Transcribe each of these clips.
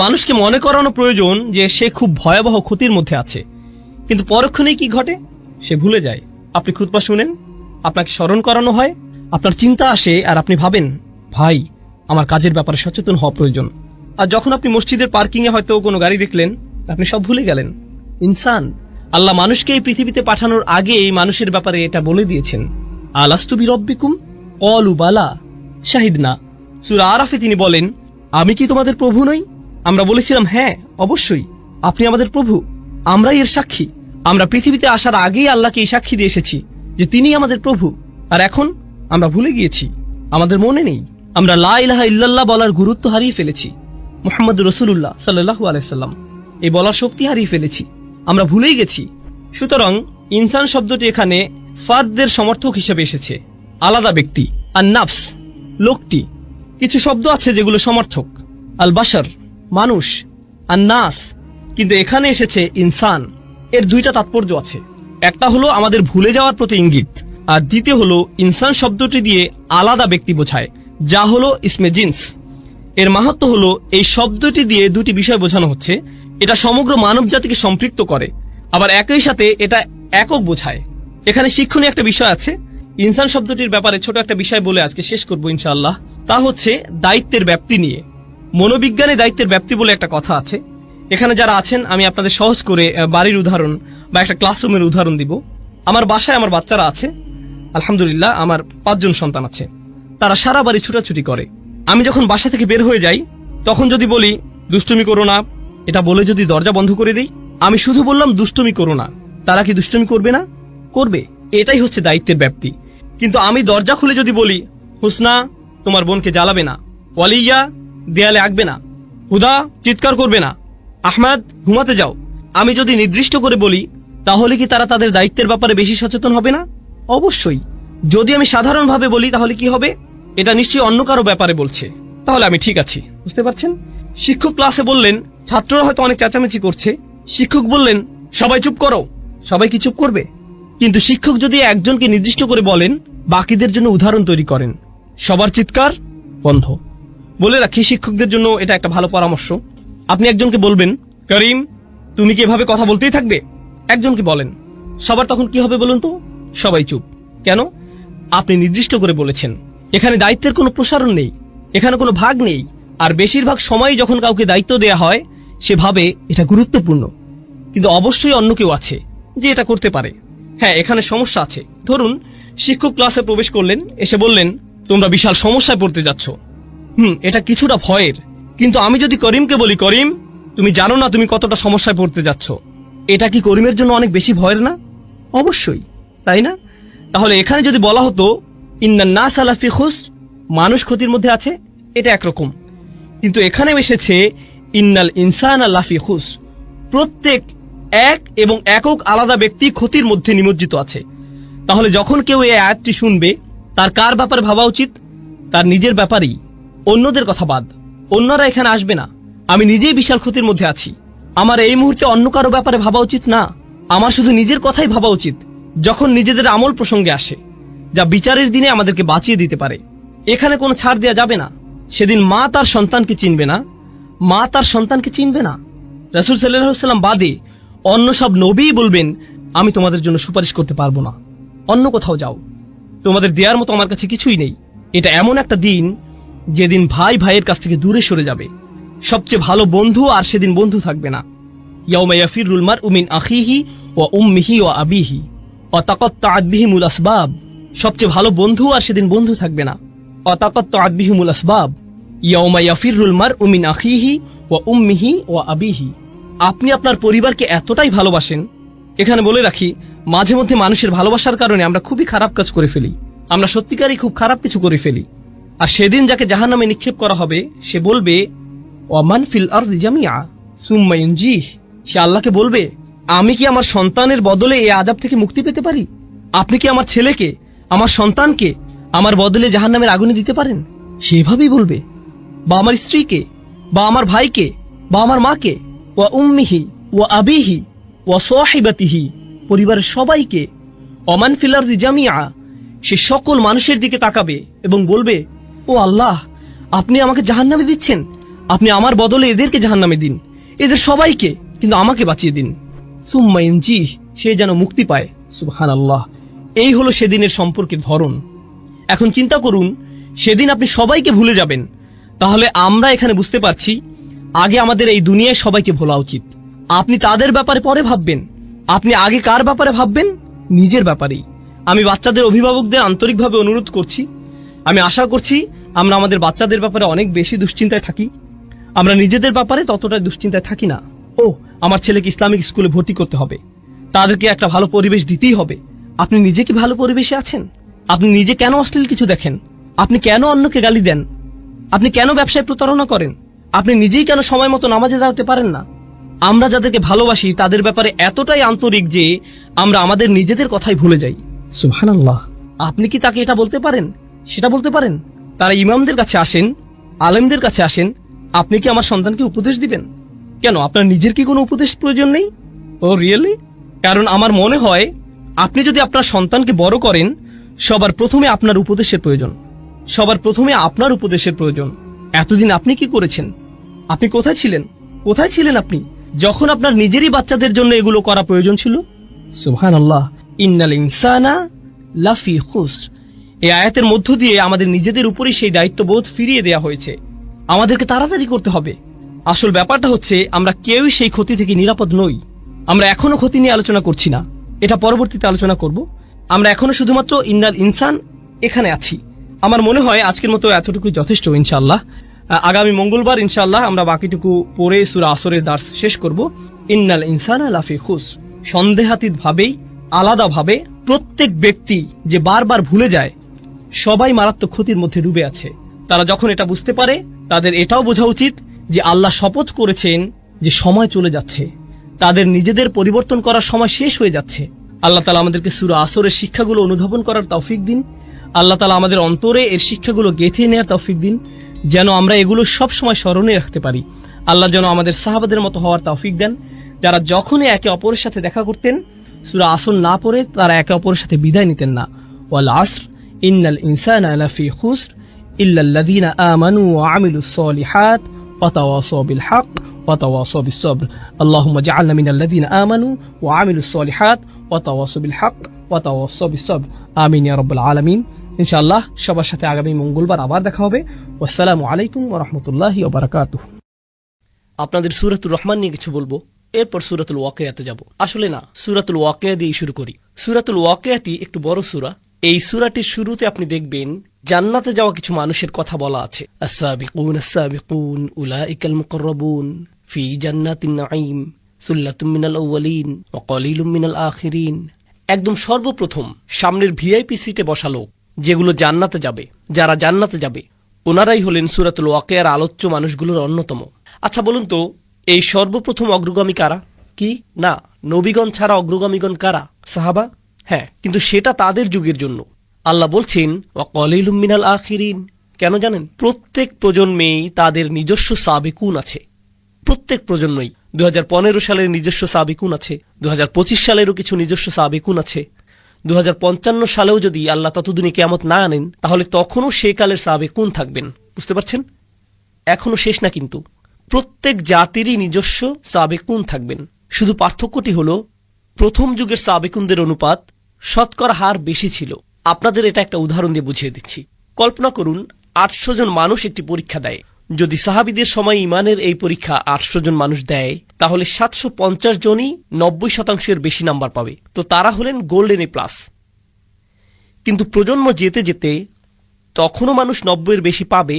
মানুষকে মনে করানো প্রয়োজন যে সে খুব ভয়াবহ ক্ষতির মধ্যে আছে, কিন্তু পরক্ষণেই কি ঘটে? সে ভুলে যায়। আপনি খুতবা শুনেন, আপনাকে স্মরণ করানো হয়, আপনার চিন্তা আসে আর আপনি ভাবেন, ভাই আমার কাজের ব্যাপারে সচেতন হওয়া প্রয়োজন। আর যখন আপনি মসজিদের পার্কিং এ হয়তো কোনো গাড়ি দেখলেন, আপনি সব ভুলে গেলেন। ইনসান, আল্লাহ মানুষকে এই পৃথিবীতে পাঠানোর আগে এই মানুষের ব্যাপারে এটা বলে দিয়েছেন, আলাস্তু বিরব্বিকুম ক্বালু বালা শাহিদনা। সূরা আরাফে তিনি বলেন, আমি কি তোমাদের প্রভু নই? আমরা বলেছিলাম, হ্যাঁ অবশ্যই আপনি আমাদের প্রভু, আমরাই এর সাক্ষী। আমরা পৃথিবীতে আসার আগেই আল্লাহকে এই সাক্ষী দিয়ে এসেছি যে তিনি আমাদের প্রভু। আর এখন আমরা ভুলে গিয়েছি, আমাদের মনে নেই। আমরা লা ইলাহা ইল্লাল্লাহ বলার গুরুত্ব হারিয়ে ফেলেছি। মুহাম্মদুর রাসূলুল্লাহ সাল্লাল্লাহু আলাইহি সাল্লাম এই বলার শক্তি হারিয়ে ফেলেছি, আমরা ভুলেই গেছি। সুতরাং ইনসান শব্দটি এখানে ফারদের সমর্থক হিসেবে এসেছে, আলাদা ব্যক্তি। আর নাফস লোকটি, কিছু শব্দ আছে যেগুলো সমর্থক, আল বাশার মানুষ, আর নাস, কিন্তু এখানে এসেছে ইনসান। এর দুইটা তাৎপর্য আছে, একটা হলো আমাদের ভুলে যাওয়ার প্রতি ইঙ্গিত, আর দ্বিতীয় হলো ইনসান শব্দটি দিয়ে আলাদা ব্যক্তি বোঝায়, যা হলো ইসমে জিন্স। এর মাহাত্ম্য হলো এই শব্দটি দিয়ে দুটি বিষয় বোঝানো হচ্ছে, এটা সমগ্র মানব জাতিকে সম্পৃক্ত করে, আবার একই সাথে এটা একক বোঝায়। এখানে শিক্ষণীয় একটা বিষয় আছে। ইনসান শব্দটির ব্যাপারে ছোট একটা বিষয় বলে আজকে শেষ করবো ইনশাআল্লাহ। তা হচ্ছে দায়িত্বের ব্যাপ্তি নিয়ে। মনোবিজ্ঞানে দায়িত্বের ব্যাপ্তি বলে একটা কথা আছে। এখানে যারা আছেন, আমি আপনাদের সহজ করে বাড়ির উদাহরণ বা একটা ক্লাসরুমের উদাহরণ দিব। আমার বাসায় আমার বাচ্চারা আছে, আলহামদুলিল্লাহ আমার 5 জন সন্তান আছে। তারা সারা বাড়ি ছুটাছুটি করে। আমি যখন বাসা থেকে বের হয়ে যাই, তখন যদি বলি দুষ্টুমি করো না, এটা বলে যদি দরজা বন্ধ করে দিই, আমি শুধু বললাম দুষ্টুমি করো না, তারা কি দুষ্টুমি করবে না? করবে। এটাই হচ্ছে দায়িত্বের ব্যাপ্তি। কিন্তু আমি দরজা খুলে যদি বলি, হুসনা তোমার বোনকে জ্বালাবে না, ওয়ালিয়া দেয়ালে আঁকবে না, হুদা চিৎকার করবে না, আহমদ ঘুমাতে যাও, আমি যদি নির্দিষ্ট করে বলি, তাহলে কি তারা তাদের দায়িত্বের ব্যাপারে বেশি সচেতন হবে না? অবশ্যই। যদি আমি সাধারণভাবে বলি, তাহলে কি হবে? এটা নিশ্চয়ই অন্য কারো ব্যাপারে বলছে, তাহলে আমি ঠিক আছি। বুঝতে পারছেন? শিক্ষক ক্লাসে বললেন, ছাত্ররা হয়তো অনেক চেঁচামেচি করছে, শিক্ষক বললেন সবাই চুপ করো, সবাই কি চুপ করবে? কিন্তু শিক্ষক যদি একজনকে নির্দিষ্ট করে বলেন, বাকিদের জন্য উদাহরণ তৈরি করেন, সবার চিৎকার বন্ধ। বলে রাখি, শিক্ষকদের জন্য এটা একটা ভালো পরামর্শ। আপনি একজনকে বলবেন, করিম তুমি কি এভাবে কথা বলতেই থাকবে? একজনকে বলেন, সবার তখন কি হবে বলুন তো? সবাই চুপ। কেন? আপনি নির্দিষ্ট করে বলেছেন। এখানে দায়িত্বের কোনো প্রসারণ নেই, এখানে কোনো ভাগ নেই। আর বেশিরভাগ সময় যখন কাউকে দায়িত্ব দেয়া হয়, সে ভাবে এটা গুরুত্বপূর্ণ, কিন্তু অবশ্যই অন্য কেউ আছে যে এটা করতে পারে। হ্যাঁ, এখানে সমস্যা আছে। ধরুন শিক্ষক ক্লাসে প্রবেশ করলেন, এসে বললেন তোমরা বিশাল সমস্যায় পড়তে যাচ্ছ। এটা কিছুটা ভয়ের, কিন্তু আমি যদি করিমকে বলি, করিম তুমি জানো না তুমি কতটা সমস্যায় পড়তে যাচ্ছ, এটা কি করিমের জন্য অনেক বেশি ভয়ের না? অবশ্যই, তাই না? তাহলে এখানে যদি বলা হতো ইন্নান নাস আলা ফি খুসর, মানুষ ক্ষতির মধ্যে আছে, এটা একরকম। কিন্তু এখানে এসেছে ইন্নাল ইনসানা লাফি খুসর, প্রত্যেক এক এবং একক আলাদা ব্যক্তি ক্ষতির মধ্যে নিমজ্জিত আছে। তাহলে যখন কেউ এই আয়াতটি শুনবে, তার কার ব্যাপারে ভাবা উচিত? তার নিজের ব্যাপারেই। অন্যদের কথা বাদ, অন্যরা এখানে আসবে না। আমি নিজেই বিশাল ক্ষতির মধ্যে আছি, আমার এই মুহূর্তে অন্য কারো ব্যাপারে ভাবা উচিত না, আমার শুধু নিজের কথাই ভাবা উচিত। যখন নিজেদের আমল প্রসঙ্গে আসে, যা বিচারের দিনে আমাদেরকে বাঁচিয়ে দিতে পারে, এখানে কোনো ছাড় দেওয়া যাবে না। সেদিন মা তার সন্তানকে চিনবে না, মা তার সন্তানকে চিনবে না। রাসূল সাল্লাল্লাহু আলাইহি ওয়াসাল্লাম বাদে অন্য সব নবীই বলবেন, আমি তোমাদের জন্য সুপারিশ করতে পারবো না, অন্য কোথাও যাও, তোমাদের দেওয়ার মতো আমার কাছে কিছুই নেই। এটা এমন একটা দিন যেদিন ভাই ভাইয়ের কাছ থেকে দূরে সরে যাবে, সবচেয়ে ভালো বন্ধু আর সেদিন বন্ধু থাকবে না। ইয়াউমা ইয়াফিরুল মারউ মিন আখিহি ওয়া উম্মিহি ওয়া আবিহি ওয়া তাকাত্তাআত বিহিমুল আসবাব, সবচেয়ে ভালো বন্ধু আর সেদিন বন্ধু থাকবে না। ওয়া তাকাত্তাআত বিহিমুল আসবাব ইয়াউমা ইয়াফিরুল মারউ মিন আখিহি ওয়া উম্মিহি ওয়া আবিহি। আপনি আপনার পরিবারকে এতটাই ভালোবাসেন। এখানে বলে রাখি, মাঝে মধ্যে মানুষের ভালোবাসার কারণে আমরা খুবই খারাপ কাজ করে ফেলি, আমরা সত্যিকারই খুব খারাপ কিছু করে ফেলি। আর সেদিন যাকে জাহান্নামে নিক্ষেপ করা হবে, সে বলবে ওয়া মান ফিল আরদি জামিআ সুম্মা ইউনজিহ, সে আল্লাহকে বলবে, আমি কি আমার সন্তানের বদলে এই আযাব থেকে মুক্তি পেতে পারি? আপনি কি আমার ছেলেকে, আমার সন্তানকে আমার বদলে জাহান্নামের আগুনে দিতে পারেন? সেভাবেই বলবে। বা আমার স্ত্রীকে, বা আমার ভাইকে, বা আমার মাকে, ওয়া উম্মিহি ওয়া আবিহি ওয়া সাহিবাতিহি, পরিবারের সবাইকে। ওমান ফিল আরদি জামিআ, সে সকল মানুষের দিকে তাকাবে এবং বলবে, ও আল্লাহ, আপনি আমাকে জাহান্নামে দিচ্ছেন, আপনি আমার বদলে এদেরকে জাহান্নামে দিন, এদের সবাইকে, কিন্তু আমাকে বাঁচিয়ে দিন। সুম্মা ইনজি, সে যেন মুক্তি পায়। সুবহানাল্লাহ। এই হলো সেদিনের সম্পর্কের ধরন। এখন চিন্তা করুন, সেদিন আপনি সবাইকে ভুলে যাবেন। তাহলে আমরা এখানে বুঝতে পারছি আগে আমাদের এই দুনিয়ায় সবাইকে ভোলা উচিত। আপনি তাদের ব্যাপারে পরে ভাববেন। আপনি আগে কার ব্যাপারে ভাববেন? নিজের ব্যাপারেই। আমি বাচ্চাদের অভিভাবকদের আন্তরিকভাবে অনুরোধ করছি, আমি আশা করছি আমরা আমাদের বাচ্চাদের ব্যাপারে অনেক বেশি দুশ্চিন্তায় থাকি। আমরা নিজেদের ব্যাপারে ততটা দুশ্চিন্তায় থাকি না। ও, আমার ছেলেকে ইসলামিক স্কুলে ভর্তি করতে হবে, তাদেরকে একটা ভালো পরিবেশ দিতেই হবে। আপনি নিজে কি ভালো পরিবেশে আছেন? আপনি নিজে কেন অশ্লীল কিছু দেখেন? আপনি কেন অন্যকে গালি দেন? আপনি কেন ব্যবসায় প্রতারণা করেন? আপনি নিজেই কেন সময় মতো নামাজে দাঁড়াতে পারেন না? আমরা যাদেরকে ভালোবাসি তাদের ব্যাপারে এতটাই আন্তরিক যে আমরা আমাদের নিজেদের কথাই ভুলে যাই। সুবহানাল্লাহ। আপনি কি তাকে এটা বলতে পারেন, সেটা বলতে পারেন? তারা ইমামদের কাছে আসেন, আলেমদের কাছে আসেন, আপনি কি আমার সন্তানকে উপদেশ দিবেন? কেন, আপনার নিজের কি কোনো উপদেশ প্রয়োজন নেই? ও রিয়েলি? কারণ আমার মনে হয় আপনি যদি আপনার সন্তানকে বড় করেন, সবার প্রথমে আপনার উপদেশের প্রয়োজন। সবার প্রথমে আপনার উপদেশের প্রয়োজন। এতদিন আপনি কি করেছেন? আপনি কোথায় ছিলেন? কোথায় ছিলেন আপনি যখন আপনার নিজেরই বাচ্চাদের জন্য এগুলো করা প্রয়োজন ছিল? সুবহানাল্লাহ। ইন্নাল ইনসানা লাফি খুসর। এই আয়াতের মধ্য দিয়ে আমাদের নিজেদের উপরই সেই দায়িত্ববোধ ফিরিয়ে দেয়া হয়েছে। আমাদেরকে তাড়াতাড়ি করতে হবে। আসল ব্যাপারটা হচ্ছে আমরা কেউই সেই ক্ষতি থেকে নিরাপদ নই। আমরা এখনো ক্ষতি নিয়ে আলোচনা করছি না, এটা পরবর্তীতে আলোচনা করব। আমরা এখনো শুধুমাত্র ইন্নাল ইনসান এখানে আছি। আমার মনে হয় আজকের মতো এতটুকুই যথেষ্ট। ইনশাআল্লাহ আগামী মঙ্গলবার ইনশাআল্লাহ আমরা বাকিটুকু পড়ে সূরা আসরের দার্স শেষ করব। ইন্নাল ইনসানা লাফি খুসর। সন্দেহাতীত ভাবেই, আলাদাভাবে প্রত্যেক ব্যক্তি যে বারবার ভুলে যায়, সবাই মারাত্মক ক্ষতির মধ্যে ডুবে আছে। তারা যখন এটা বুঝতে পারে, তাদের এটাও বোঝা উচিত যে আল্লাহ শপথ করেছেন যে সময় চলে যাচ্ছে, তাদের নিজেদের পরিবর্তন করার সময় শেষ হয়ে যাচ্ছে। আল্লাহ তাআলা আমাদেরকে সূরা আসরের শিক্ষাগুলো অনুধাবন করার তৌফিক দিন। আল্লাহ তাআলা আমাদের অন্তরে এর শিক্ষাগুলো গেঁথে নেওয়ার তৌফিক দিন, যেন আমরা এগুলো সব সময় স্মরণে রাখতে পারি। আল্লাহ যেন আমাদের সাহাবাদের মতো হওয়ার তৌফিক দেন, যারা যখনই একে অপরের সাথে দেখা করতেন সূরা আসর না পড়ে তারা একে অপরের সাথে বিদায় নিতেন না। ওয়াল আসর ইন্নাল ইনসানা লাফি খুসর ইল্লাল্লাযীনা আমানু ওয়া আমিলুস সলিহাত ওয়া তাওয়াসাউ বিল হক ওয়া তাওয়াসাউ বিস সবর। আল্লাহুম্মা জাআলনা মিনাল্লাযীনা আমানু ওয়া আমিলুস সলিহাত ওয়া তাওয়াসাউ বিল হক ওয়া তাওয়াসাউ বিস সবর। আমিন ইয়া রাব্বাল আলামিন। ইনশাআল্লাহ সবার সাথে আগামী মঙ্গলবার আবার দেখা হবে। আসসালামু আলাইকুম ওয়া রাহমাতুল্লাহি ওয়া বারাকাতুহু। আপনাদের সূরাতুর রহমান নিয়ে কিছু বলবো, এরপর সূরাতুল ওয়াকিয়াতে যাব। আসলে না, সূরাতুল ওয়াকিয়া দিয়ে শুরু করি। সূরাতুল ওয়াকিয়াটি একটু বড় সূরা। এই সূরাটির শুরুতে আপনি দেখবেন জান্নাতে যাওয়া কিছু মানুষের কথা বলা আছে। আস-সাবিকুন আস-সাবিকুন উলাইকাল মুকাররাবুন ফি জান্নাতিন নাঈম সুল্লাতুম মিনাল আউয়ালিন ওয়া কালিলুম মিনাল আখিরিন। একদম সর্বপ্রথম সামনের ভিআইপি সিটে বসা লোক, যেগুলো জান্নাতে যাবে, যারা জান্নাতে যাবে, ওনারাই হলেন সূরাতুল ওয়াকিয়ার আলোচ্য মানুষগুলোর অন্যতম। আচ্ছা বলুন তো, এই সর্বপ্রথম অগ্রগামী কারা? কি না, নবীগণ ছাড়া অগ্রগামীগণ কারা? সাহাবা। হ্যাঁ, কিন্তু সেটা তাদের যুগের জন্য। আল্লাহ বলছেন ওয়া কালিলুম মিনাল আখিরিন। কেন জানেন? প্রত্যেক প্রজন্মেই তাদের নিজস্ব সাবিকুন আছে। প্রত্যেক প্রজন্মই 2015 সালের নিজস্ব সাবিকুন আছে, 2025 সালেরও কিছু নিজস্ব সাবিকুন আছে। 2055 সালেও যদি আল্লাহ ততদিনে কিয়ামত না আনেন, তাহলে তখনও সে কালের সাবিকুন থাকবেন। বুঝতে পারছেন? এখনো শেষ না, কিন্তু প্রত্যেক জাতিরই নিজস্ব সাবেকুন থাকবেন। শুধু পার্থক্যটি হলো প্রথম যুগের সাবেকুনদের অনুপাত শতকরা হার বেশি ছিল। আপনাদের এটা একটা উদাহরণ দিয়ে বুঝিয়ে দিচ্ছি। কল্পনা করুন 800 জন মানুষ একটি পরীক্ষা দেয়। যদি সাহাবীদের সময় ইমানের এই পরীক্ষা 800 জন মানুষ দেয়, তাহলে 750 জনই 90% বেশি নাম্বার পাবে। তো তারা হলেন গোল্ডেন এ প্লাস। কিন্তু প্রজন্ম যেতে যেতে তখনও মানুষ 90-এর বেশি পাবে,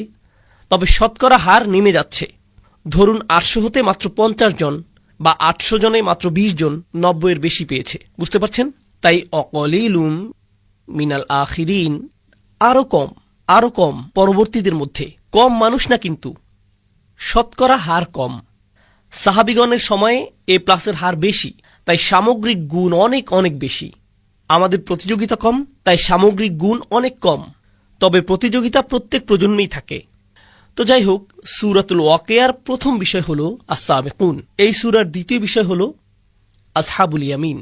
তবে শতকরা হার নেমে যাচ্ছে। ধরুন 800 হতে মাত্র 50 জন, বা 800 জনে মাত্র 20 জন 90-এর বেশি পেয়েছে। বুঝতে পারছেন? তাই অকলিলুম মিনাল আখিরিন, আরো কম পরবর্তীদের মধ্যে। কম মানুষ না, কিন্তু শতকরা হার কম। সাহাবিগণের সময়ে এ প্লাসের হার বেশি, তাই সামগ্রিক গুণ অনেক অনেক বেশি। আমাদের প্রতিযোগিতা কম, তাই সামগ্রিক গুণ অনেক কম। তবে প্রতিযোগিতা প্রত্যেক প্রজন্মেই থাকে। তো যাই হোক, সূরাতুল ওয়াকিয়ার প্রথম বিষয় হলো আস-সাবিকুন। এই সূরার দ্বিতীয় বিষয় হলো আসহাবুল ইয়ামিন।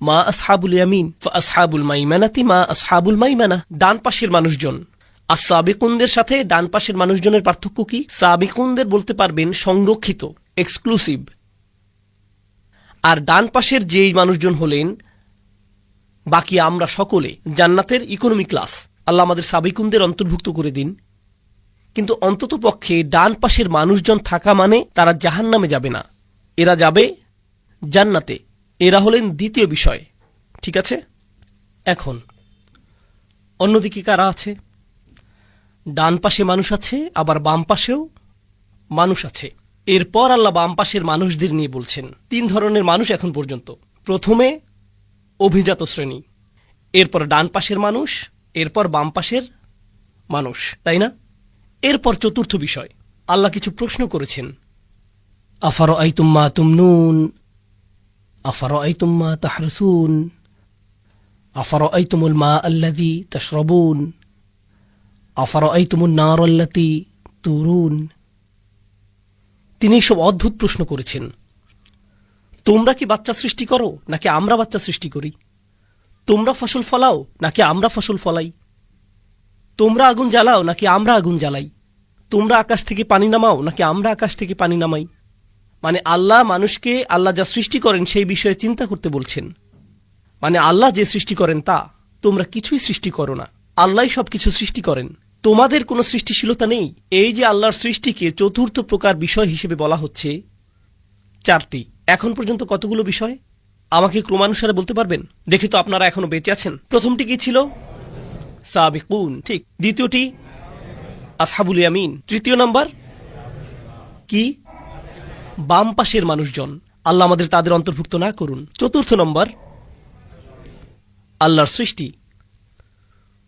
মা আসহাবুল ইয়ামিন? ফা আসহাবুল মাইমানাতি মা আসহাবুল মাইমানা। ডান পাশের মানুষজন। আর সাবিকুনদের সাথে ডান পাশের মানুষজনের পার্থক্য কি? সাবিকুনদের বলতে পারবেন সংরক্ষিত, এক্সক্লুসিভ, আর ডান পাশের যেই মানুষজন হলেন বাকি আমরা সকলে জান্নাতের ইকোনমি ক্লাস। আল্লাহ আমাদের সাবিকুনদের অন্তর্ভুক্ত করে দিন। কিন্তু অন্তত পক্ষে ডান পাশের মানুষজন থাকা মানে তারা জাহান্নামে যাবে না, এরা যাবে জান্নাতে। এরা হলেন দ্বিতীয় বিষয়। ঠিক আছে, এখন অন্যদিকে কারা আছে? ডান পাশে মানুষ আছে, আবার বাম পাশেও মানুষ আছে। এরপর আল্লাহ বাম পাশের মানুষদের নিয়ে বলছেন 3 ধরনের মানুষ এখন পর্যন্ত। প্রথমে অভিজাত শ্রেণী, এরপর ডান পাশের মানুষ, এরপর বাম পাশের মানুষ, তাই না? এরপর চতুর্থ বিষয়, আল্লাহ কিছু প্রশ্ন করেছেন। আফারাআইতুম মা তুমনুন, আফারাআইতুম মা তাহরুসুন, আফারাআইতুমুল মা আল্লাযী তাশরাবুন, আফারাআইতুমুন নার আল্লাতী তুরুন। তিনি সব অদ্ভুত প্রশ্ন করেছেন। তোমরা কি বাচ্চা সৃষ্টি করো নাকি আমরা বাচ্চা সৃষ্টি করি? তোমরা ফসল ফলাও নাকি আমরা ফসল ফলাই? তোমরা আগুন জ্বালাও নাকি আমরা আগুন জ্বালাই? তোমরা আকাশ থেকে পানি নামাও নাকি আমরা আকাশ থেকে পানি নামাই? মানে আল্লাহ মানুষকে আল্লাহ যা সৃষ্টি করেন সেই বিষয়ে চিন্তা করতে বলছেন। মানে আল্লাহ যে সৃষ্টি করেন তা, তোমরা কিছুই সৃষ্টি করো না, আল্লাহই সবকিছু সৃষ্টি করেন, তোমাদের কোনো সৃষ্টিশীলতা নেই। এই যে আল্লাহর সৃষ্টিকে চতুর্থ প্রকার বিষয় হিসেবে বলা হচ্ছে 4টি। এখন পর্যন্ত কতগুলো বিষয় আমাকে ক্রমানুসারে বলতে পারবেন? দেখি তো আপনারা এখনো বেঁচে আছেন। প্রথমটি কি ছিল? সাবিকুন, ঠিক। দ্বিতীয়টি আসহাবুল ইয়ামিন। তৃতীয় নাম্বার কি? বাম পাশের মানুষজন। আল্লাহ আমাদের তাদের অন্তর্ভুক্ত না করুন। চতুর্থ নম্বর আল্লাহর সৃষ্টি,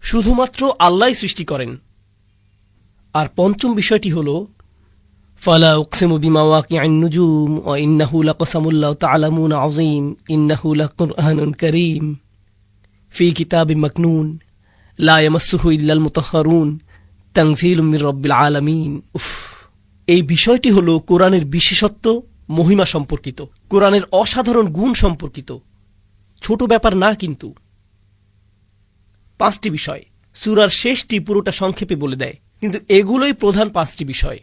শুধুমাত্র আল্লাহই সৃষ্টি করেন। আর পঞ্চম বিষয়টি হল ফালা উকসিমু বিমাওয়াকিআন নুজুম ওয়া ইন্নাহু লাকসামুল লাউ তা'লামুন আযীম ইন্নাহু লাকুরআনুন কারীম ফি কিতাবিম মাকনুন লা ইয়ামাসসুহু ইল্লাল মুতাহহারুন তানযীলুম মির রাব্বিল আলামিন। এই বিষয়টি হল কোরআনের বিশেষত্ব, মহিমা সম্পর্কিত, কোরআনের অসাধারণ গুণ সম্পর্কিত। ছোট ব্যাপার না কিন্তু। 5টি বিষয় সূরার শেষটি পুরোটা সংক্ষেপে বলে দেয়, কিন্তু এগুলোই প্রধান 5টি বিষয়।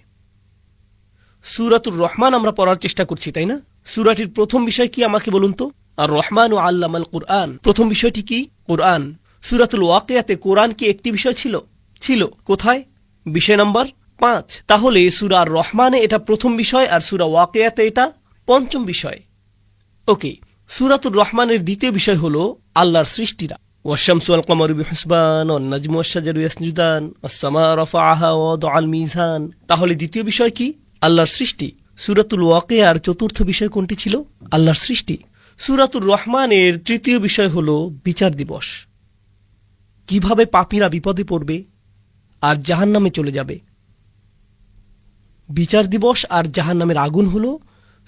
সূরাতুর রহমান আমরা পড়ার চেষ্টা করছি, তাই না? সূরাটির প্রথম বিষয় কি আমাকে বলুন তো? আর রহমান ও আল্লামাল কুরআন। প্রথম বিষয়টি কি? কোরআন। সূরাতুল ওয়াকিয়াতে কোরআন কি একটি বিষয় ছিল? ছিল। কোথায়? বিষয় নাম্বার 5। তাহলে সূরা আর রহমানে এটা প্রথম বিষয় আর সূরা ওয়াকিয়াতে এটা পঞ্চম বিষয়। ওকে, সূরাতুর রহমানের দ্বিতীয় বিষয় হলো আল্লাহর সৃষ্টিরা। ওয়াশ-শামসু ওয়াল কমারু বিহুসবান ওয়ান নাজমু ওয়াশ-শাজারু ইয়াসজুদান ওয়াস-সামা রাফাআহা ওয়া ওয়াদাআল মিজান। তাহলে দ্বিতীয় বিষয় কি? আল্লাহর সৃষ্টি। সূরাতুল ওয়াকিয়ার চতুর্থ বিষয় কোনটি ছিল? আল্লাহর সৃষ্টি। সূরাতুর রহমানের তৃতীয় বিষয় হলো বিচার দিবস, কিভাবে পাপীরা বিপদে পড়বে আর জাহান্নামে চলে যাবে। বিচার দিবস আর জাহান্নামের আগুন হলো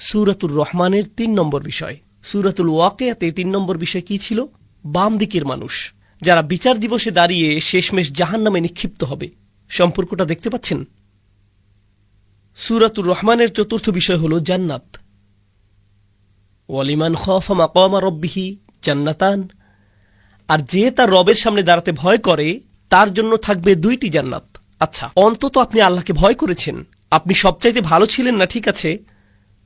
সূরাতুর রহমানের 3 নম্বর বিষয়। সূরাতুল ওয়াকিয়াতে 3 নম্বর বিষয় কি ছিল? বাম দিকের মানুষ, যারা বিচার দিবসে দাঁড়িয়ে শেষমেশ জাহান্নামে নিক্ষিপ্ত হবে। সম্পর্কটা দেখতে পাচ্ছেন? সূরাতুর রহমানের চতুর্থ বিষয় হলো জান্নাত। ওয়ালিমান খাফা মাকামা রাব্বিহি জান্নাতান। আর যে তার রবের সামনে দাঁড়াতে ভয় করে তার জন্য থাকবে 2টি জান্নাত। আচ্ছা, অন্তত আপনি আল্লাহকে ভয় করেছেন। আপনি সবচাইতে ভালো ছিলেন না, ঠিক আছে,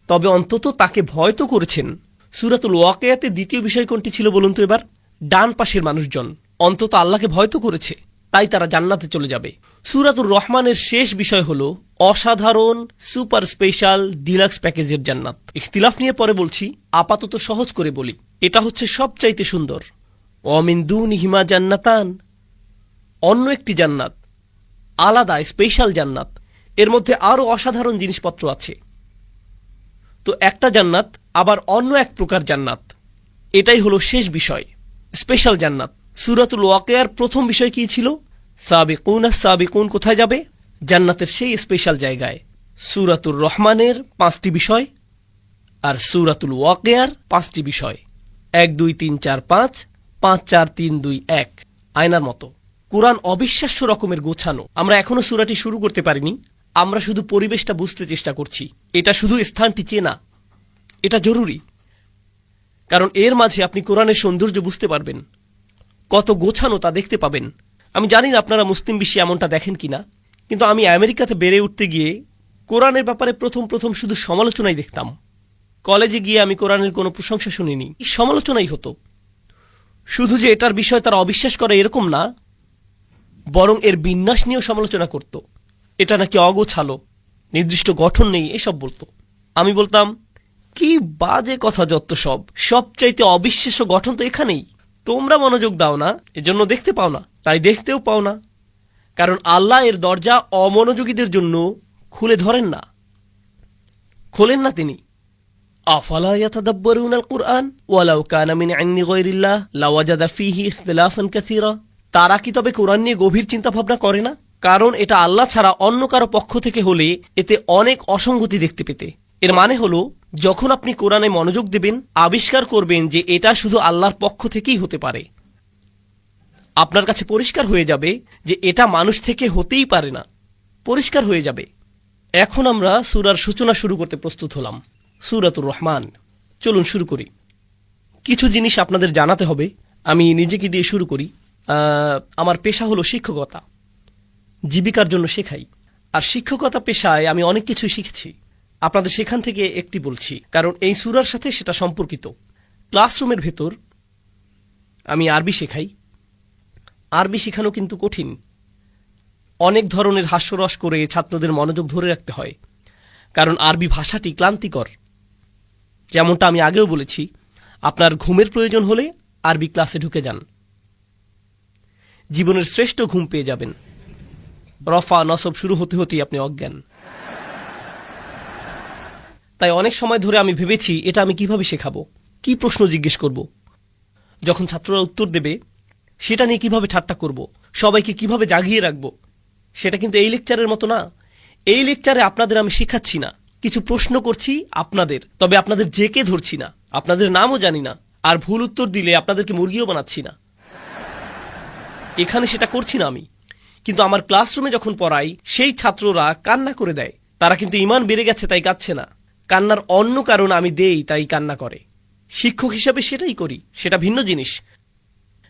তবে অন্তত তাকে ভয় তো করেছেন। সূরাতুল ওয়াকিয়াতে দ্বিতীয় বিষয় কোনটি ছিল বলুন তো এবার? ডান পাশের মানুষজন অন্তত আল্লাহকে ভয় তো করেছে, তাই তারা জান্নাতে চলে যাবে। সূরাতুর রহমানের শেষ বিষয় হলো অসাধারণ সুপার স্পেশাল ডিলাক্স প্যাকেজের জান্নাত। ইখতিলাফ নিয়ে পরে বলছি, আপাতত সহজ করে বলি, এটা হচ্ছে সবচাইতে সুন্দর। ওয়ামিন দুনিহিমা জান্নাতান, অন্য একটি জান্নাত, আলাদা স্পেশাল জান্নাত। এর মধ্যে আরো অসাধারণ জিনিসপত্র আছে। তো একটা জান্নাত আবার অন্য এক প্রকার জান্নাত, এটাই হলো শেষ বিষয়, স্পেশাল জান্নাত। সূরাতুল ওয়াকিয়ার প্রথম বিষয় কি ছিল? সাবিকুন আস-সাবিকুন কোথায় যাবে? জান্নাতের সেই স্পেশাল জায়গায়। সূরাতুর রহমানের 5টি বিষয় আর সূরাতুল ওয়াকিয়ার 5টি বিষয়। 1 2 3 4 5 5 4 3 2 1, আয়নার মতো। কুরআন অবিশ্বাস্য রকমের গোছানো। আমরা এখনো সূরাটি শুরু করতে পারিনি, আমরা শুধু পরিবেশটা বুঝতে চেষ্টা করছি। এটা শুধু স্থানটি চেনা, এটা জরুরি, কারণ এর মাঝে আপনি কোরআনের সৌন্দর্য বুঝতে পারবেন, কত গোছানো তা দেখতে পাবেন। আমি জানি না আপনারা মুসলিম বিশ্বে এমনটা দেখেন কিনা, কিন্তু আমি আমেরিকাতে বেড়ে উঠতে গিয়ে কোরআনের ব্যাপারে প্রথম শুধু সমালোচনাই দেখতাম। কলেজে গিয়ে আমি কোরআনের কোনো প্রশংসা শুনিনি, সমালোচনাই হতো। শুধু যে এটার বিষয় তারা অবিশ্বাস করে এরকম না, বরং এর বিন্যাস নিয়েও সমালোচনা করত। এটা নাকি অগোছালো, নির্দিষ্ট গঠন নেই, এসব বলতো। আমি বলতাম, কি বাজে কথা যত সব, সবচাইতে অবিশ্বাস্য গঠন তো এখানেই। তোমরা মনোযোগ দাও না, এজন্য দেখতে পাও না, তাই দেখতেও পাও না। কারণ আল্লাহ এর দরজা অমনোযোগীদের জন্য খুলে ধরেন না, খোলেন না তিনি। আফালা ইয়াতাদাব্বারুনাল কুরআন ওয়ালাউ কানা মিন ইনদি গায়রিল্লাহ লাওয়াজাদা ফীহি ইখতিলাফান কাসীরা। তারা কি তবে কোরআন নিয়ে গভীর চিন্তা ভাবনা করে না? কারণ এটা আল্লাহ ছাড়া অন্য কারো পক্ষ থেকে হলে এতে অনেক অসঙ্গতি দেখতে পেতে। এর মানে হলো, যখন আপনি কোরআনে মনোযোগ দেবেন, আবিষ্কার করবেন যে এটা শুধু আল্লাহর পক্ষ থেকেই হতে পারে। আপনার কাছে পরিষ্কার হয়ে যাবে যে এটা মানুষ থেকে হতেই পারে না, পরিষ্কার হয়ে যাবে। এখন আমরা সূরার সূচনা শুরু করতে প্রস্তুত হলাম, সূরাতুর রহমান। চলুন শুরু করি। কিছু জিনিস আপনাদের জানাতে হবে। আমি নিজেকে দিয়ে শুরু করি। আমার পেশা হলো শিক্ষকতা, জীবিকার জন্য শেখাই। আর শিক্ষকতা পেশায় আমি অনেক কিছু শিখেছি। আপনাদের সেখান থেকে একটি বলছি, কারণ এই সূরার সাথে সেটা সম্পর্কিত। ক্লাসরুমের ভেতর আমি আরবি শেখাই। আরবি শেখানো কিন্তু কঠিন। অনেক ধরনের হাস্যরস করে ছাত্রদের মনোযোগ ধরে রাখতে হয়, কারণ আরবি ভাষাটি ক্লান্তিকর। যেমনটা আমি আগেও বলেছি, আপনার ঘুমের প্রয়োজন হলে আরবি ক্লাসে ঢুকে যান, জীবনের শ্রেষ্ঠ ঘুম পেয়ে যাবেন। রফা নসব শুরু হতে হতেই আপনি অজ্ঞান। তাই অনেক সময় ধরে আমি ভেবেছি, এটা আমি কিভাবে শেখাবো, কি প্রশ্ন জিজ্ঞেস করব, যখন ছাত্ররা উত্তর দেবে সেটা নিয়ে কিভাবে ঠাট্টা করব, সবাইকে কিভাবে জাগিয়ে রাখবো। সেটা কিন্তু এই লেকচারের মতো না। এই লেকচারে আপনাদের আমি শেখাচ্ছি না, কিছু প্রশ্ন করছি আপনাদের, তবে আপনাদের জেকে ধরছি না, আপনাদের নামও জানি না, আর ভুল উত্তর দিলে আপনাদেরকে মুরগিও বানাচ্ছি না। এখানে সেটা করছি না আমি। কিন্তু আমার ক্লাসরুমে যখন পড়াই, সেই ছাত্ররা কান্না করে দেয়। তারা কিন্তু ঈমান বেড়ে গেছে তাই কাঁদছে না, কান্নার অন্য কারণ আমি দেই তাই কান্না করে। শিক্ষক হিসাবে সেটাই করি, সেটা ভিন্ন জিনিস।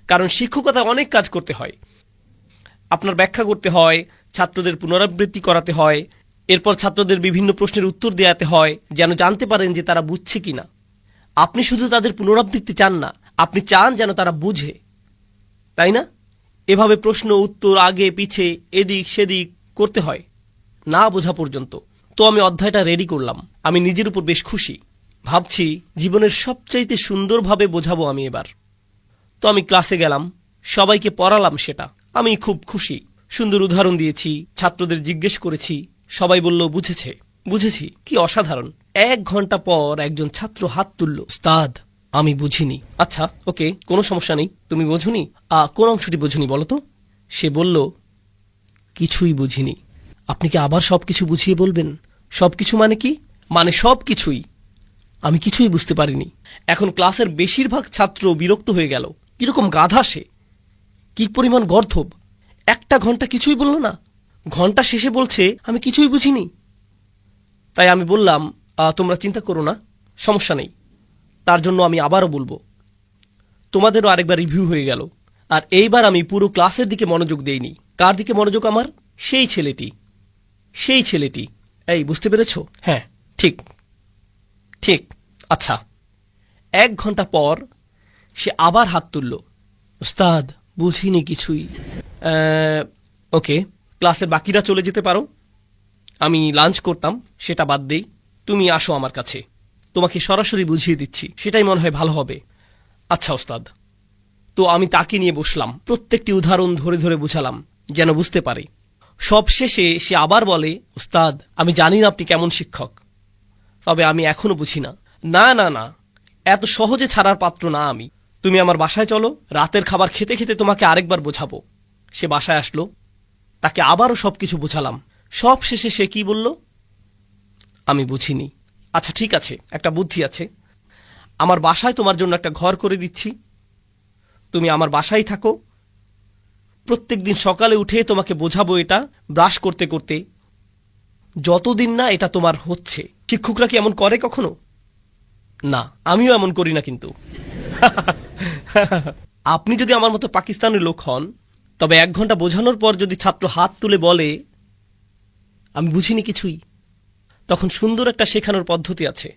কারণ শিক্ষকতা অনেক কাজ করতে হয়। আপনার ব্যাখ্যা করতে হয়, ছাত্রদের পুনরাবৃত্তি করাতে হয়, এরপর ছাত্রদের বিভিন্ন প্রশ্নের উত্তর দেওয়াতে হয়, যেন জানতে পারেন যে তারা বুঝছে কিনা। আপনি শুধু তাদের পুনরাবৃত্তি চান না, আপনি চান যেন তারা বুঝে, তাই না? এভাবে প্রশ্ন উত্তর আগে পিছে এদিক সেদিক করতে হয় না বোঝা পর্যন্ত। তো আমি অধ্যায়টা রেডি করলাম। আমি নিজের উপর বেশ খুশি। ভাবছি জীবনের সবচাইতে সুন্দরভাবে বোঝাবো আমি এবার। তো আমি ক্লাসে গেলাম, সবাইকে পড়ালাম, সেটা আমি খুব খুশি। সুন্দর উদাহরণ দিয়েছি, ছাত্রদের জিজ্ঞেস করেছি, সবাই বলল বুঝেছে। বুঝেছি, কি অসাধারণ। 1 ঘন্টা পর একজন ছাত্র হাত তুলল, উস্তাদ আমি বুঝিনি। আচ্ছা ওকে, কোনো সমস্যা নেই, তুমি বোঝুনি? কোন অংশটি বোঝুনি বলো তো? সে বলল, কিছুই বুঝিনি। আপনি কি আবার সবকিছু বুঝিয়ে বলবেন? সবকিছু মানে কি? মানে সবকিছুই। আমি কিছুই বুঝতে পারিনি। এখন ক্লাসের বেশিরভাগ ছাত্র বিরক্ত হয়ে গেল। কিরকম গাধা সে, কি পরিমাণ গর্ধব। 1 ঘন্টা কিছুই বলল না, ঘন্টা শেষে বলছে আমি কিছুই বুঝিনি। তাই আমি বললাম, তোমরা চিন্তা করো না, সমস্যা নেই। তার জন্য আমি আবারও বলবো। তোমাদেরও আরেকবার রিভিউ হয়ে গেল। আর এইবার আমি পুরো ক্লাসের দিকে মনোযোগ দেইনি। কার দিকে মনোযোগ আমার? সেই ছেলেটি। এই বুঝতে পেরেছ? হ্যাঁ, ঠিক ঠিক। আচ্ছা, 1 ঘন্টা পর সে আবার হাত তুলল, উস্তাদ বুঝিনি কিছুই। ওকে, ক্লাসের বাকিরা চলে যেতে পারো। আমি লাঞ্চ করতাম, সেটা বাদ দেই। তুমি আসো আমার কাছে, তোমাকে সরাসরি বুঝিয়ে দিচ্ছি, সেটাই মনে হয় ভালো হবে। আচ্ছা ওস্তাদ। তো আমি তাকে নিয়ে বসলাম, প্রত্যেকটি উদাহরণ ধরে ধরে বুঝালাম যেন বুঝতে পারে। সব শেষে সে আবার বলে, উস্তাদ আমি জানি না আপনি কেমন শিক্ষক, তবে আমি এখনো বুঝি না। না না না, এত সহজে ছাড়ার পাত্র না আমি। তুমি আমার বাসায় চলো, রাতের খাবার খেতে খেতে তোমাকে আরেকবার বোঝাবো। সে বাসায় আসলো, তাকে আবারও সবকিছু বোঝালাম। সব শেষে সে কি বলল? আমি বুঝিনি। আচ্ছা ঠিক আছে, একটা বুদ্ধি আছে। আমার বাসায় তোমার জন্য একটা ঘর করে দিচ্ছি, তুমি আমার বাসায় থাকো। প্রত্যেকদিন সকালে উঠে তোমাকে বোঝাবো এটা, ব্রাশ করতে করতে, যতদিন না এটা তোমার হচ্ছে। শিক্ষকরা কি এমন করে কখনো? না, আমিও এমন করি না। কিন্তু আপনি যদি আমার মতো পাকিস্তানের লোক হন, তবে 1 ঘন্টা বোঝানোর পর যদি ছাত্র হাত তুলে বলে আমি বুঝিনি কিছুই, তখন সুন্দর একটা শেখানোর পদ্ধতি আছে,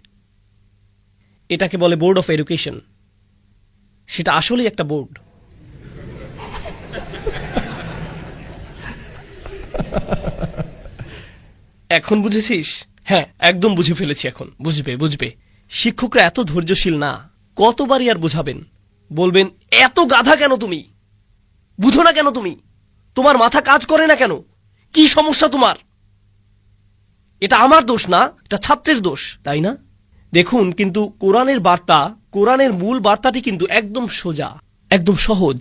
এটাকে বলে বোর্ড অফ এডুকেশন। সেটা আসলেই একটা বোর্ড। এখন বুঝেছিস? হ্যাঁ, একদম বুঝে ফেলেছি। এখন বুঝবে। শিক্ষকরা এত ধৈর্যশীল না। কতবারই আর বোঝাবেন? বলবেন এত গাধা কেন তুমি, বুঝো না কেন তুমি, তোমার মাথা কাজ করে না কেন, কি সমস্যা তোমার? এটা আমার দোষ না, এটা ছাত্রের দোষ, তাই না? দেখুন, কিন্তু কোরআনের বার্তা, কোরআনের মূল বার্তাটি কিন্তু একদম সোজা, একদম সহজ।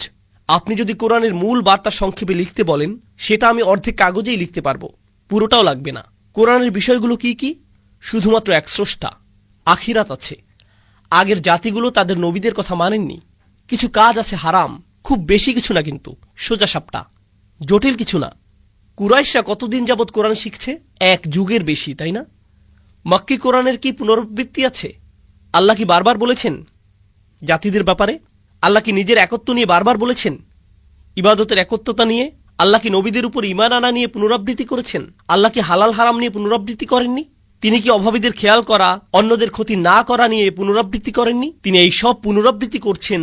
আপনি যদি কোরআনের মূল বার্তা সংক্ষেপে লিখতে বলেন, সেটা আমি অর্ধেক কাগজেই লিখতে পারবো, পুরোটাও লাগবে না। কোরআনের বিষয়গুলো কি কি? শুধুমাত্র এক স্রষ্টা, আখিরাত আছে, আগের জাতিগুলো তাদের নবীদের কথা মানেননি, কিছু কাজ আছে হারাম, খুব বেশি কিছু না, কিন্তু সোজা সাপটা, জটিল কিছু না। কুরাইশরা কতদিন যাবৎ কোরআন শিখছে? 1 যুগের বেশি, তাই না? মক্কি কোরআনের কি পুনরাবৃত্তি আছে? আল্লাহ কি বারবার বলেছেন জাতিদের ব্যাপারে? আল্লাহ কি নিজের একত্ব নিয়ে বারবার বলেছেন? ইবাদতের একত্বতা নিয়ে? আল্লাহ কি নবীদের উপর ঈমান আনা নিয়ে পুনরাবৃত্তি করেছেন? আল্লাহ কি হালাল হারাম নিয়ে পুনরাবৃত্তি করেননি? তিনি কি অভাবীদের খেয়াল করা, অন্যদের ক্ষতি না করা নিয়ে পুনরাবৃত্তি করেননি? তিনি এই সব পুনরাবৃত্তি করছেন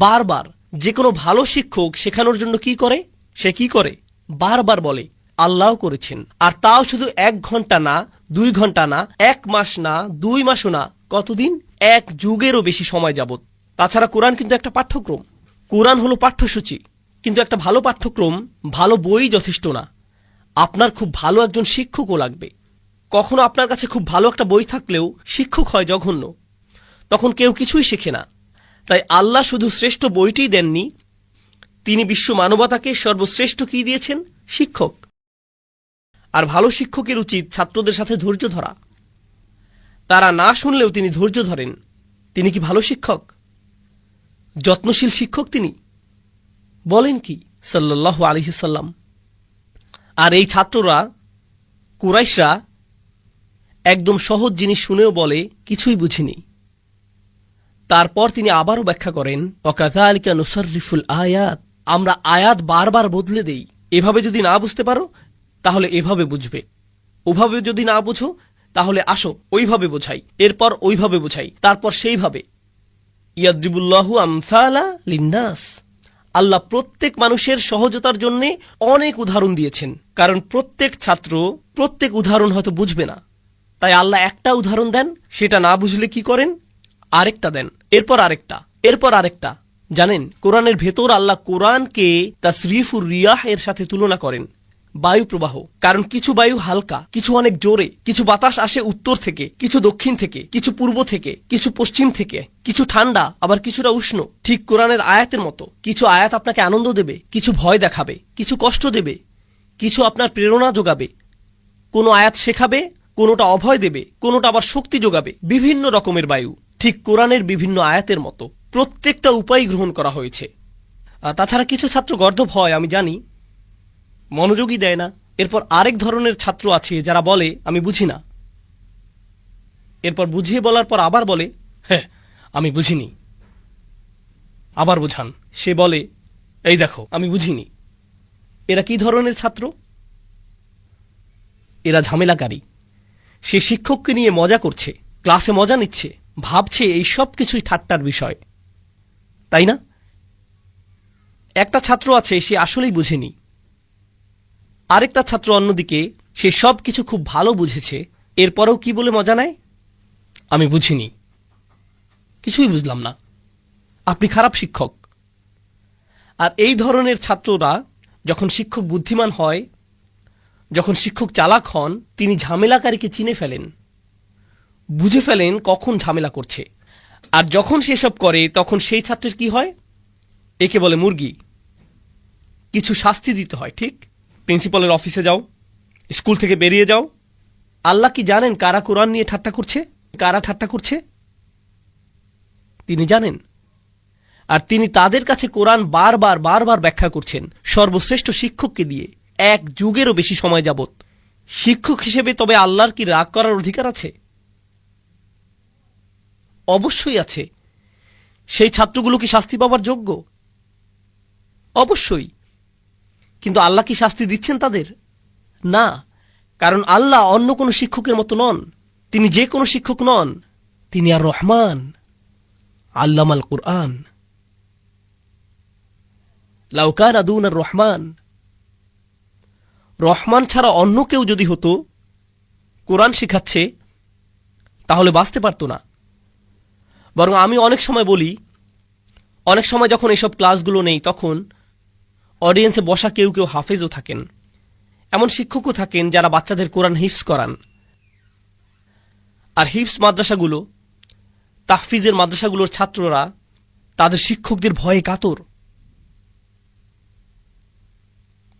বারবার। যে কোনো ভালো শিক্ষক শেখানোর জন্য কি করে? সে কি করে? বারবার বলে আল্লাহ করেছেন। আর তাও শুধু 1 ঘন্টা না, 2 ঘন্টা না, 1 মাস না, 2 মাসও না, কতদিন? 1 যুগেরও বেশি সময় যাবত। তাছাড়া কোরআন কিন্তু একটা পাঠ্যক্রম, কোরআন হলো পাঠ্যসূচি। কিন্তু একটা ভালো পাঠ্যক্রম, ভালো বই যথেষ্ট না, আপনার খুব ভালো একজন শিক্ষকও লাগবে। কখনো আপনার কাছে খুব ভালো একটা বই থাকলেও শিক্ষক হয় জঘন্য, তখন কেউ কিছুই শেখে না। তাই আল্লাহ শুধু শ্রেষ্ঠ বইটিই দেননি, তিনি বিশ্ব মানবতাকে সর্বশ্রেষ্ঠ কি দিয়েছেন? শিক্ষক। আর ভালো শিক্ষকের উচিত ছাত্রদের সাথে ধৈর্য ধরা। তারা না শুনলেও তিনি ধৈর্য ধরেন। তিনি কি ভালো শিক্ষক? যত্নশীল শিক্ষক তিনি? বলেন কি সাল্লাল্লাহু আলাইহি সাল্লাম। আর এই ছাত্ররা, কুরাইশরা একদম সহজ জিনিস শুনেও বলে কিছুই বুঝিনি। তারপর তিনি আবারও ব্যাখ্যা করেন, ওয়াকাযালিকা নুসাররিফুল আয়াত, আমরা আয়াত বারবার বদলে দেই। এভাবে যদি না বুঝতে পারো তাহলে এভাবে বুঝবে, ওভাবে যদি না বুঝো তাহলে আসো ওইভাবে বোঝাই, এরপর ওইভাবে বোঝাই, তারপর সেইভাবে। ইয়াদরিবুল্লাহু আমসালা লিন্নাস, আল্লাহ প্রত্যেক মানুষের সহজতার জন্য অনেক উদাহরণ দিয়েছেন, কারণ প্রত্যেক ছাত্র প্রত্যেক উদাহরণ হয়তো বুঝবে না। তাই আল্লাহ একটা উদাহরণ দেন, সেটা না বুঝলে কি করেন? আরেকটা দেন, এরপর আরেকটা, এরপর আরেকটা। জানেন, কোরআনের ভেতর আল্লাহ কোরআনকে তাসরিফুর রিয়াহ এর সাথে তুলনা করেন, বায়ু প্রবাহ। কারণ কিছু বায়ু হালকা, কিছু অনেক জোরে, কিছু বাতাস আসে উত্তর থেকে, কিছু দক্ষিণ থেকে, কিছু পূর্ব থেকে, কিছু পশ্চিম থেকে, কিছু ঠান্ডা আবার কিছুটা উষ্ণ। ঠিক কোরআনের আয়াতের মতো, কিছু আয়াত আপনাকে আনন্দ দেবে, কিছু ভয় দেখাবে, কিছু কষ্ট দেবে, কিছু আপনার প্রেরণা যোগাবে। কোনো আয়াত শেখাবে, কোনোটা অভয় দেবে, কোনোটা আবার শক্তি যোগাবে। বিভিন্ন রকমের বায়ু, ঠিক কোরআনের বিভিন্ন আয়াতের মতো প্রত্যেকটা উপায় গ্রহণ করা হয়েছে। তাছাড়া কিছু ছাত্র গর্দভ হয়, আমি জানি, মনোযোগই দেয় না। এরপর আরেক ধরনের ছাত্র আছে যারা বলে আমি বুঝি না, এরপর বুঝিয়ে বলার পর আবার বলে হ্যাঁ আমি বুঝিনি, আবার বোঝান, সে বলে এই দেখো আমি বুঝিনি। এরা কি ধরনের ছাত্র? এরা ঝামেলাকারী। সে শিক্ষককে নিয়ে মজা করছে, ক্লাসে মজা নিচ্ছে, ভাবছে এই সব কিছুই ঠাট্টার বিষয়, তাই না? একটা ছাত্র আছে, সে আসলেই বুঝেনি। আরেকটা ছাত্র অন্যদিকে, সে সব কিছু খুব ভালো বুঝেছে, এরপরেও কি বলে মজা নেয়? আমি বুঝিনি, কিছুই বুঝলাম না, আপনি খারাপ শিক্ষক। আর এই ধরনের ছাত্ররা যখন শিক্ষক বুদ্ধিমান হয়, যখন শিক্ষক চালাক হন, তিনি ঝামেলাকারীকে চিনে ফেলেন, বুঝে ফেলেন কখন ঝামেলা করছে। আর যখন সেসব করে তখন সেই ছাত্রের কি হয়? একে বলে মুরগি। কিছু শাস্তি দিতে হয়, ঠিক? প্রিন্সিপালের অফিসে যাও, স্কুল থেকে বেরিয়ে যাও। আল্লাহ কি জানেন কারা কোরআন নিয়ে ঠাট্টা করছে, কারা ঠাট্টা করছে? তিনি জানেন। আর তিনি তাদের কাছে কোরআন বারবার বারবার ব্যাখ্যা করছেন সর্বশ্রেষ্ঠ শিক্ষককে দিয়ে, 1 যুগেরও বেশি সময় যাবত। শিক্ষক হিসেবে তবে আল্লাহর কি রাগ করার অধিকার আছে? অবশ্যই আছে। সেই ছাত্রগুলো কি শাস্তি পাওয়ার যোগ্য? অবশ্যই। কিন্তু আল্লাহ কি শাস্তি দিচ্ছেন তাদের? না, কারণ আল্লাহ অন্য কোনো শিক্ষকের মতো নন। তিনি যে কোনো শিক্ষক নন, তিনি আর রহমান, আল্লামাল কুরআন। লাউ কানা দুনা রহমান, রহমান ছাড়া অন্য কেউ যদি হতো কোরআন শেখাচ্ছে, তাহলে বাঁচতে পারত না। বরং আমি অনেক সময় বলি, অনেক সময় যখন এসব ক্লাসগুলো নেই, তখন অডিয়েন্সে বসা কেউ কেউ হাফেজও থাকেন, এমন শিক্ষকও থাকেন যারা বাচ্চাদের কোরআন হিফজ করান। আর হিফজ মাদ্রাসাগুলো, তাহফিজের মাদ্রাসাগুলোর ছাত্ররা তাদের শিক্ষকদের ভয়ে কাতর।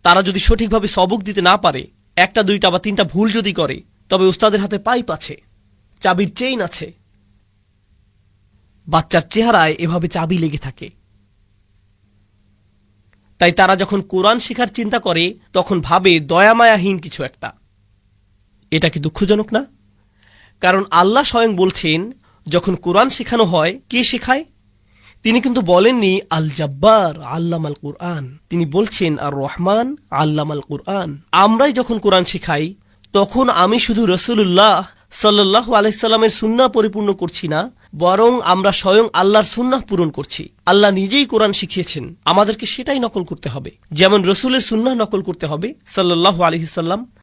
তারা যদি সঠিকভাবে সবক দিতে না পারে, একটা দুইটা বা তিনটা ভুল যদি করে, তবে উস্তাদের হাতে পাইপ আছে, চাবির চেইন আছে। বাচ্চার চেহারায় এভাবে চাবি লেগে থাকে। তাই তারা যখন কোরআন শেখার চিন্তা করে, তখন ভাবে দয়ামায়াহীন কিছু একটা। এটা কি দুঃখজনক না? কারণ আল্লাহ স্বয়ং বলছেন, যখন কোরআন শেখানো হয়, কে শেখায়? তিনি কিন্তু বলেননি আল জাব্বার আল্লামাল কুরআন, তিনি বলছেন আর রহমান আল্লামাল কুরআন। আমরাই যখন কোরআন শেখাই, তখন আমি শুধু রাসূলুল্লাহ সাল্লাল্লাহু আলাইহি সাল্লামের সুন্নাহ পরিপূর্ণ করছি না, বরং আমরা স্বয়ং আল্লাহর সুন্নাহ পূরণ করছি। আল্লাহ নিজেই কোরআন শিখিয়েছেন, আমাদেরকে সেটাই নকল করতে হবে। যেমন রসুলের সুন্নাহ নকল করতে হবে সাল্লাল্লাহু আলাইহি সাল্লাম,